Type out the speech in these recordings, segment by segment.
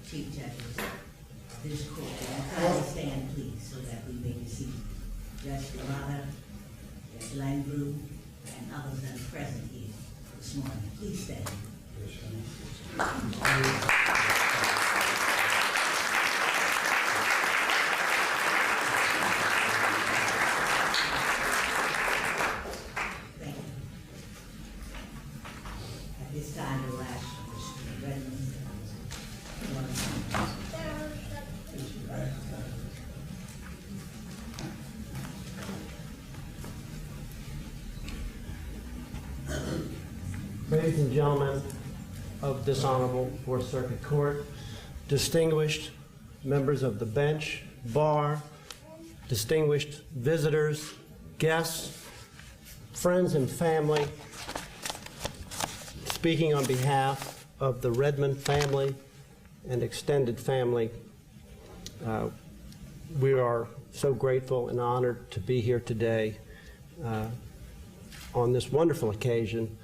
Chief Judges of this court. And kindly stand, please, so that we may receive Judge Dorada, Judge Langru, and others that are present here this morning. Please stand. Thank you. At this time, we'll ask Mr. Redmann. Ladies and gentlemen of this Honorable Fourth Circuit Court, distinguished members of the bench, bar, distinguished visitors, guests, friends and family, speaking on behalf of the Redmann family and extended family, we are so grateful and honored to be here today on this wonderful occasion.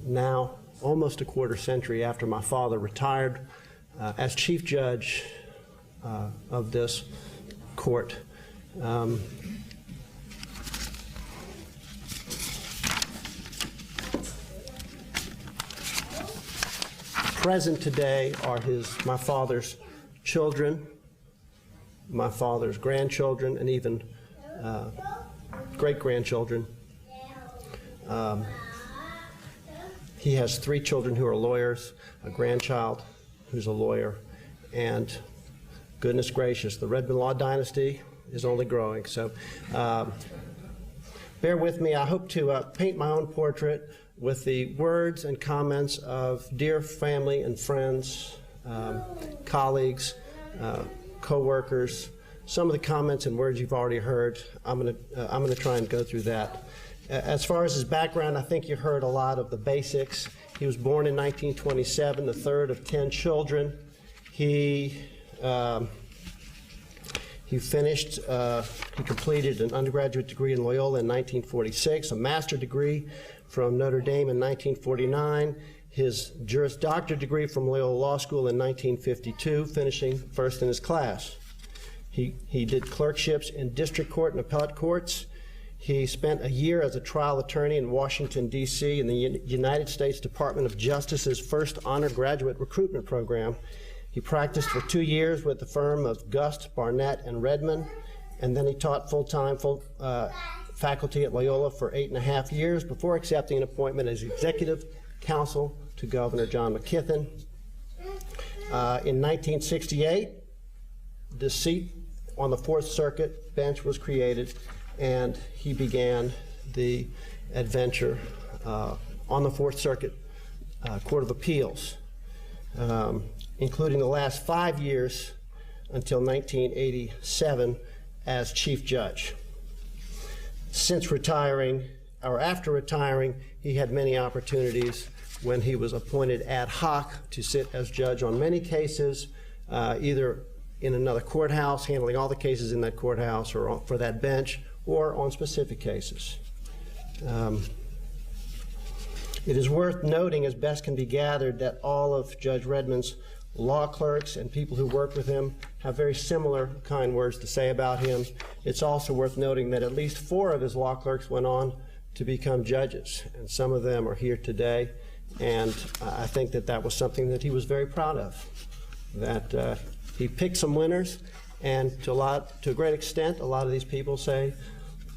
Now, almost a quarter century after my father retired as Chief Judge of this court. Present today are my father's children, my father's grandchildren, and even great-grandchildren. He has 3 children who are lawyers, a grandchild who's a lawyer, and goodness gracious, the Redmann law dynasty is only growing. So bear with me. I hope to paint my own portrait with the words and comments of dear family and friends, colleagues, co-workers. Some of the comments and words you've already heard. I'm gonna try and go through that. As far as his background, I think you heard a lot of the basics. He was born in 1927, the third of 10 children. He completed an undergraduate degree in Loyola in 1946, a master's degree from Notre Dame in 1949, his Juris Doctor degree from Loyola Law School in 1952, finishing first in his class. He did clerkships in district court and appellate courts. He spent a year as a trial attorney in Washington, D.C. in the United States Department of Justice's first honor graduate recruitment program. He practiced for 2 years with the firm of Gust, Barnett, and Redmann, and then he taught full-time faculty at Loyola for 8.5 years before accepting an appointment as executive counsel to Governor John McKithen. In 1968, the seat on the Fourth Circuit bench was created, and he began the adventure on the Fourth Circuit Court of Appeals, including the last 5 years until 1987 as Chief Judge. Since retiring, or after retiring, he had many opportunities when he was appointed ad hoc to sit as judge on many cases, either in another courthouse, handling all the cases in that courthouse or for that bench, or on specific cases. It is worth noting, as best can be gathered, that all of Judge Redmann's law clerks and people who work with him have very similar kind words to say about him. It's also worth noting that at least 4 of his law clerks went on to become judges, and some of them are here today, and I think that that was something that he was very proud of, that he picked some winners, and to a great extent, a lot of these people say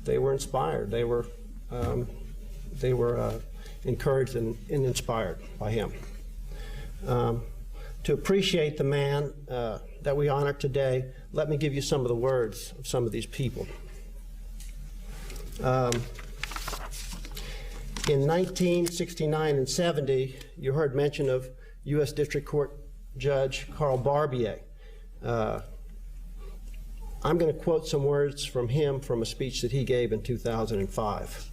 they were inspired. They were encouraged and inspired by him. To appreciate the man that we honor today, let me give you some of the words of some of these people. In 1969 and 70, you heard mention of U.S. District Court Judge Carl Barbier. I'm going to quote some words from him from a speech that he gave in 2005.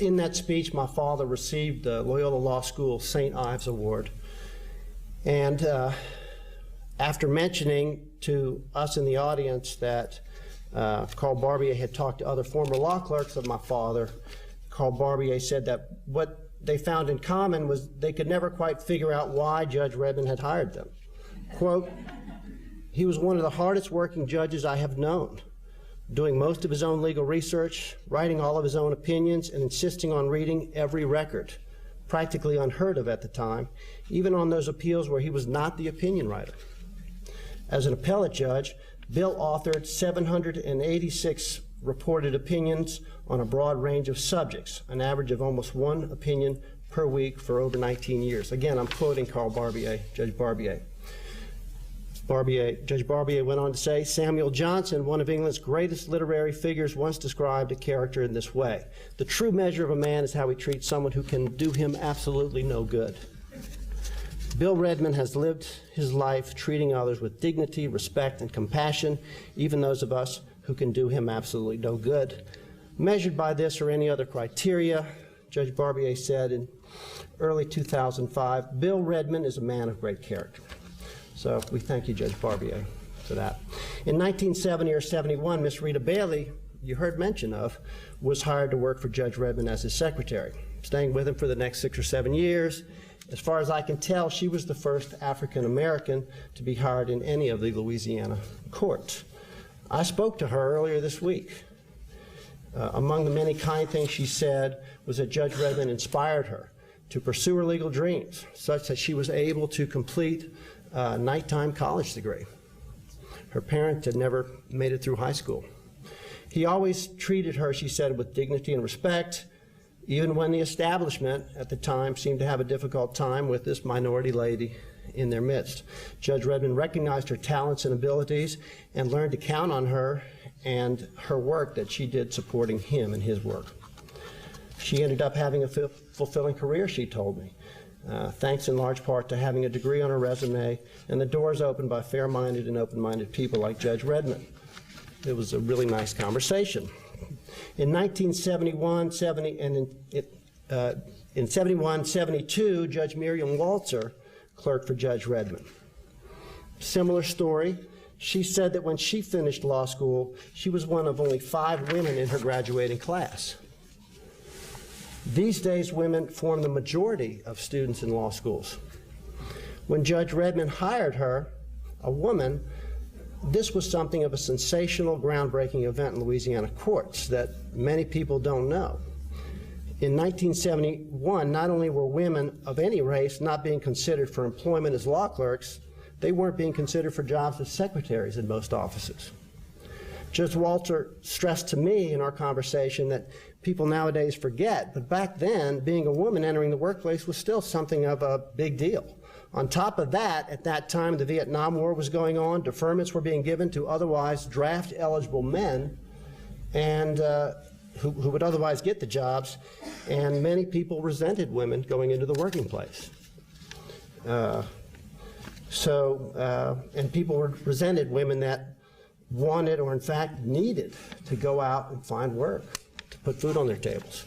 In that speech, my father received the Loyola Law School St. Ives Award. And after mentioning to us in the audience that Carl Barbier had talked to other former law clerks of my father, Carl Barbier said that what they found in common was they could never quite figure out why Judge Redmann had hired them. Quote, "He was one of the hardest working judges I have known, doing most of his own legal research, writing all of his own opinions, and insisting on reading every record, practically unheard of at the time, even on those appeals where he was not the opinion writer. As an appellate judge, Bill authored 786 reported opinions on a broad range of subjects, an average of almost one opinion per week for over 19 years. Again, I'm quoting Carl Barbier, Judge Barbier. Judge Barbier went on to say, "Samuel Johnson, one of England's greatest literary figures, once described a character in this way. The true measure of a man is how he treats someone who can do him absolutely no good. Bill Redmann has lived his life treating others with dignity, respect, and compassion, even those of us who can do him absolutely no good. Measured by this or any other criteria," Judge Barbier said in early 2005, "Bill Redmann is a man of great character." So we thank you, Judge Barbier, for that. In 1970 or 71, Miss Rita Bailey, you heard mention of, was hired to work for Judge Redmann as his secretary, staying with him for the next 6 or 7 years. As far as I can tell, she was the first African American to be hired in any of the Louisiana courts. I spoke to her earlier this week. Among the many kind things she said was that Judge Redmann inspired her to pursue her legal dreams, such that she was able to complete a nighttime college degree. Her parents had never made it through high school. He always treated her, she said, with dignity and respect, even when the establishment at the time seemed to have a difficult time with this minority lady in their midst. Judge Redmann recognized her talents and abilities and learned to count on her and her work that she did supporting him in his work. She ended up having a fulfilling career, she told me, thanks in large part to having a degree on her resume and the doors opened by fair-minded and open-minded people like Judge Redmann. It was a really nice conversation. In 1971-70, and in 71-72, Judge Miriam Walzer clerked for Judge Redmann. Similar story. She said that when she finished law school, she was one of only 5 women in her graduating class. These days, women form the majority of students in law schools. When Judge Redmann hired her, a woman, this was something of a sensational, groundbreaking event in Louisiana courts that many people don't know. In 1971, not only were women of any race not being considered for employment as law clerks, they weren't being considered for jobs as secretaries in most offices. Judge Walzer stressed to me in our conversation that people nowadays forget, but back then, being a woman entering the workplace was still something of a big deal. On top of that, at that time, the Vietnam War was going on, deferments were being given to otherwise draft-eligible men and who would otherwise get the jobs, and many people resented women going into the working place. And people resented women that wanted or in fact needed to go out and find work, to put food on their tables.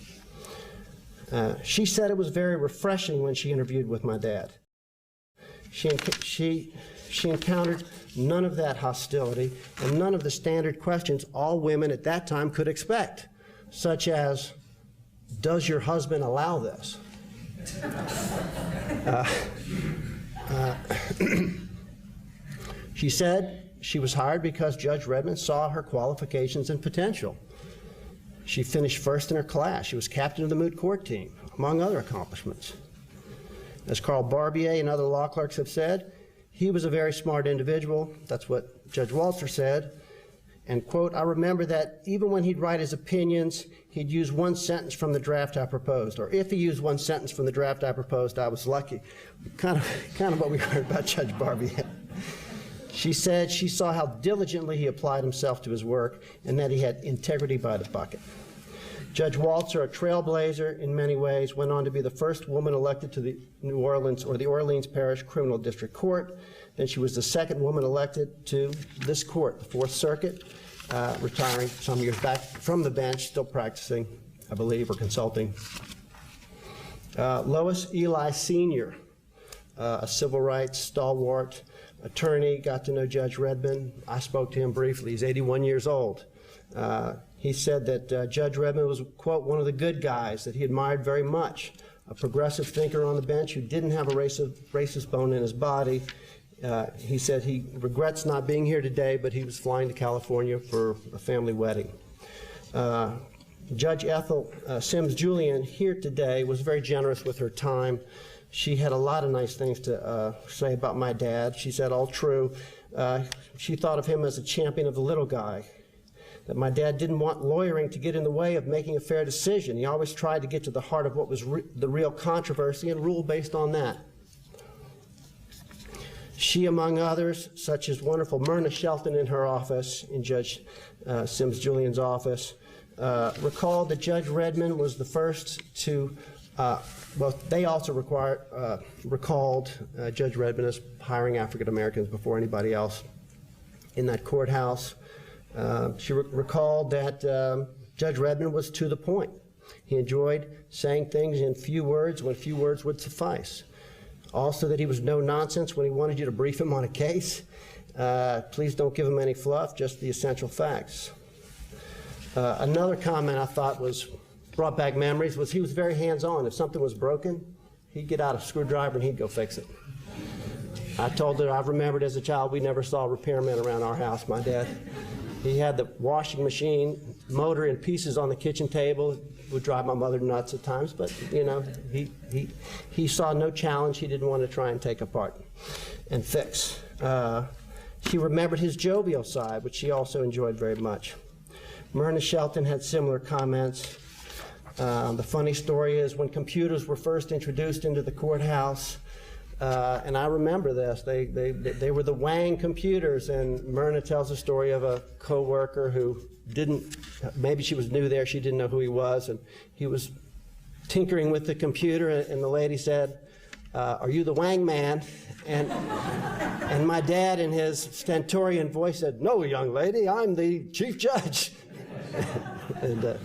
She said it was very refreshing when she interviewed with my dad. She encountered none of that hostility and none of the standard questions all women at that time could expect, such as, does your husband allow this? She said she was hired because Judge Redmann saw her qualifications and potential. She finished first in her class. She was captain of the moot court team, among other accomplishments. As Carl Barbier and other law clerks have said, he was a very smart individual. That's what Judge Walzer said. And, quote, I remember that even when he'd write his opinions, he'd use one sentence from the draft I proposed. Or if he used one sentence from the draft I proposed, I was lucky. Kind of what we heard about Judge Barbier. She said she saw how diligently he applied himself to his work and that he had integrity by the bucket. Judge Walzer, a trailblazer in many ways, went on to be the first woman elected to the New Orleans or the Orleans Parish Criminal District Court. Then she was the second woman elected to this court, the Fourth Circuit, retiring some years back from the bench, still practicing, I believe, or consulting. Lois Eli Sr., a civil rights stalwart attorney, got to know Judge Redmann. I spoke to him briefly. He's 81 years old. He said that Judge Redmann was, quote, one of the good guys that he admired very much, a progressive thinker on the bench who didn't have a racist bone in his body. He said he regrets not being here today, but he was flying to California for a family wedding. Judge Ethel Sims Julian here today was very generous with her time. She had a lot of nice things to say about my dad. She said all true. She thought of him as a champion of the little guy, that my dad didn't want lawyering to get in the way of making a fair decision. He always tried to get to the heart of what was the real controversy and rule based on that. She, among others, such as wonderful Myrna Shelton in her office, in Judge Sims Julian's office, recalled that Judge Redmann was the first to, well, they also recalled Judge Redmann as hiring African Americans before anybody else in that courthouse. She recalled that Judge Redmann was to the point. He enjoyed saying things in few words when few words would suffice. Also that he was no nonsense when he wanted you to brief him on a case. Please don't give him any fluff, just the essential facts. Another comment I thought brought back memories was he was very hands-on. If something was broken, he'd get out a screwdriver and he'd go fix it. I told her I've remembered as a child we never saw repairmen around our house, my dad. He had the washing machine motor in pieces on the kitchen table. It would drive my mother nuts at times, but you know, he saw no challenge he didn't want to try and take apart and fix. She remembered his jovial side, which she also enjoyed very much. Myrna Shelton had similar comments. The funny story is when computers were first introduced into the courthouse, and I remember this, they were the Wang computers, and Myrna tells a story of a co-worker who maybe she was new there, she didn't know who he was, and he was tinkering with the computer, and the lady said, are you the Wang man? And my dad in his stentorian voice said, no, young lady, I'm the chief judge. And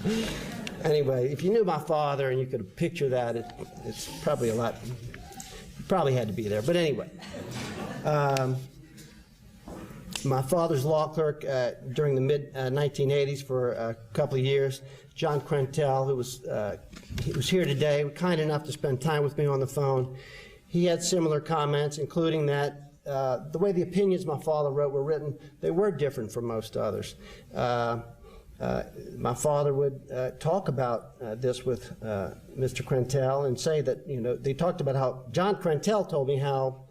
anyway, if you knew my father and you could picture that, it's probably a lot, probably had to be there. But anyway, my father's law clerk during the mid-1980s for a couple of years, John Krentel, he was here today, kind enough to spend time with me on the phone. He had similar comments, including that the way the opinions my father wrote were written, they were different from most others. My father would talk about this with Mr. Krentel and say that, you know, they talked about how, John Krentel told me how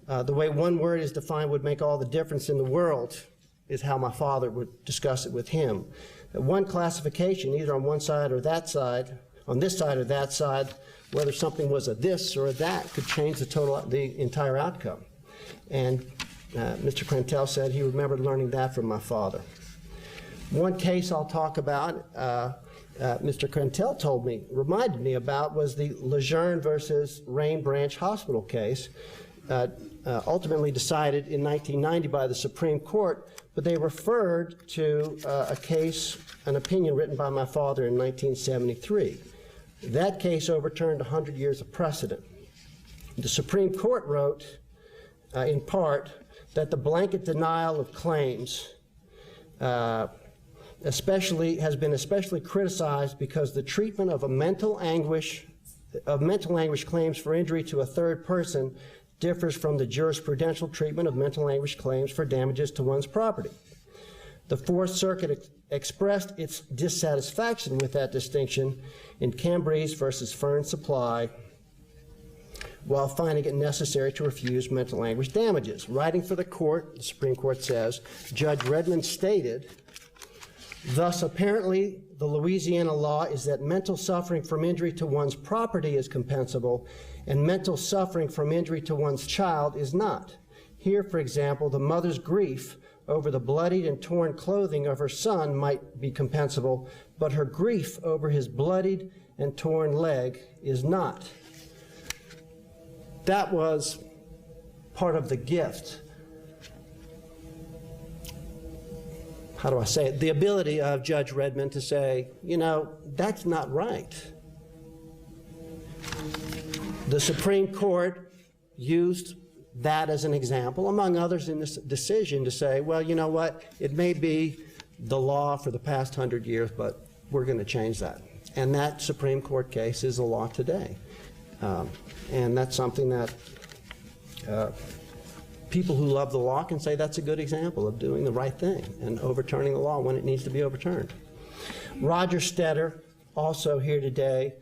the way one word is defined would make all the difference in the world is how my father would discuss it with him. That one classification, either on one side or that side, on this side or that side, whether something was a this or a that could change the entire outcome. And Mr. Krentel said he remembered learning that from my father. One case I'll talk about, Mr. Krentel reminded me about, was the Lejeune versus Rain Branch Hospital case, ultimately decided in 1990 by the Supreme Court, but they referred to a case, an opinion written by my father in 1973. That case overturned 100 years of precedent. The Supreme Court wrote, in part, that the blanket denial of claims has been especially criticized because the treatment of mental anguish claims for injury to a third person differs from the jurisprudential treatment of mental anguish claims for damages to one's property. The Fourth Circuit expressed its dissatisfaction with that distinction in Cambrise versus Fern Supply, while finding it necessary to refuse mental anguish damages. Writing for the court, the Supreme Court says, Judge Redmann stated, thus apparently the Louisiana law is that mental suffering from injury to one's property is compensable and mental suffering from injury to one's child is not. Here, for example, the mother's grief over the bloodied and torn clothing of her son might be compensable, but her grief over his bloodied and torn leg is not. That was part of the gift. How do I say it? The ability of Judge Redmann to say, you know, that's not right. The Supreme Court used that as an example, among others in this decision, to say, well, you know what, it may be the law for the past 100 years, but we're going to change that. And that Supreme Court case is the law today. And that's something that people who love the law can say that's a good example of doing the right thing and overturning the law when it needs to be overturned. Roger Stetter, also here today,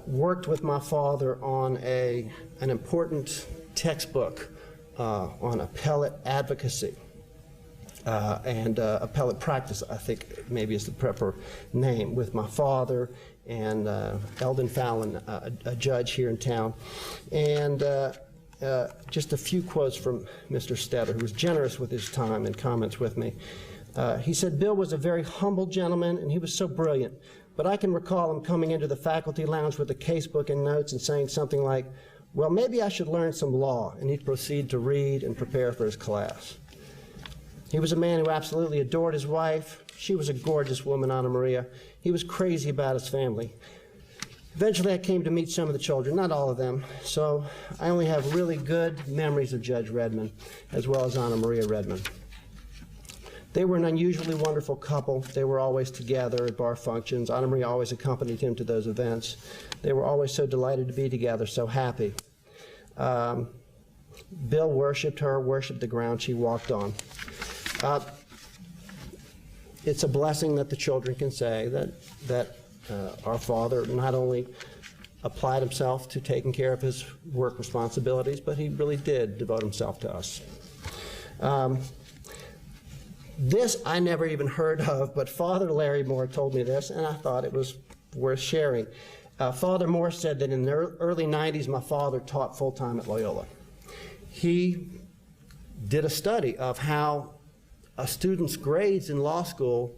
worked with my father on an important textbook on appellate advocacy and appellate practice, I think maybe is the proper name, with my father and Eldon Fallon, a judge here in town. And just a few quotes from Mr. Stetter, who was generous with his time and comments with me. He said, "Bill was a very humble gentleman, and he was so brilliant. But I can recall him coming into the faculty lounge with a casebook and notes and saying something like, 'Well, maybe I should learn some law,' and he'd proceed to read and prepare for his class." He was a man who absolutely adored his wife. She was a gorgeous woman, Anna Maria. He was crazy about his family. Eventually, I came to meet some of the children, not all of them, so I only have really good memories of Judge Redmann, as well as Anna Maria Redmann. They were an unusually wonderful couple. They were always together at bar functions. Anna Maria always accompanied him to those events. They were always so delighted to be together, so happy. Bill worshiped her, worshiped the ground she walked on. It's a blessing that the children can say that our father not only applied himself to taking care of his work responsibilities, but he really did devote himself to us. This I never even heard of, but Father Larry Moore told me this, and I thought it was worth sharing. Father Moore said that in the early 90s, my father taught full-time at Loyola. He did a study of how a student's grades in law school,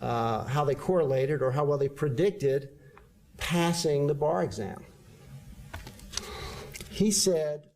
how they correlated or how well they predicted passing the bar exam. He said